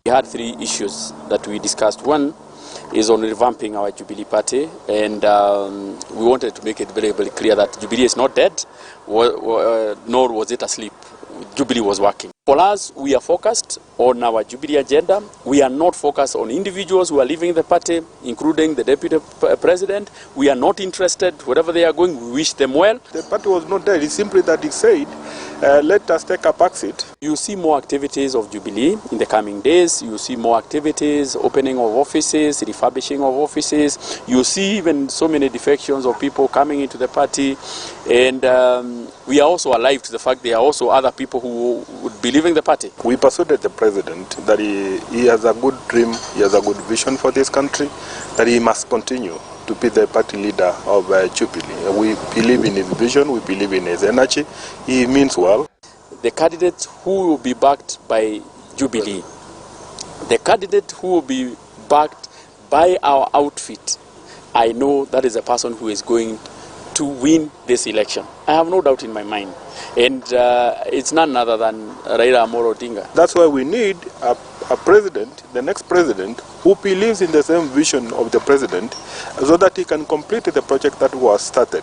We had three issues that we discussed. One is on revamping our Jubilee Party, and we wanted to make it very, very clear that Jubilee is not dead, nor was it asleep. Jubilee was working. For us, we are focused on our Jubilee agenda. We are not focused on individuals who are leaving the party, including the Deputy President. We are not interested. Wherever they are going, we wish them well. The party was not dead. It's simply that he said, let us take a back seat. You see more activities of Jubilee in the coming days. You see more activities, opening of offices, refurbishing of offices. You see even so many defections of people coming into the party. And we are also alive to the fact there are also other people who would be leaving the party. We persuaded the president that he has a good dream, he has a good vision for this country, that he must continue to be the party leader of Jubilee. We believe in his vision, we believe in his energy. He means well. The candidate who will be backed by Jubilee, the candidate who will be backed by our outfit, I know that is a person who is going to win this election. I have no doubt in my mind. And it's none other than Raila Odinga. That's why we need a president, the next president, who believes in the same vision of the president, so that he can complete the project that was started.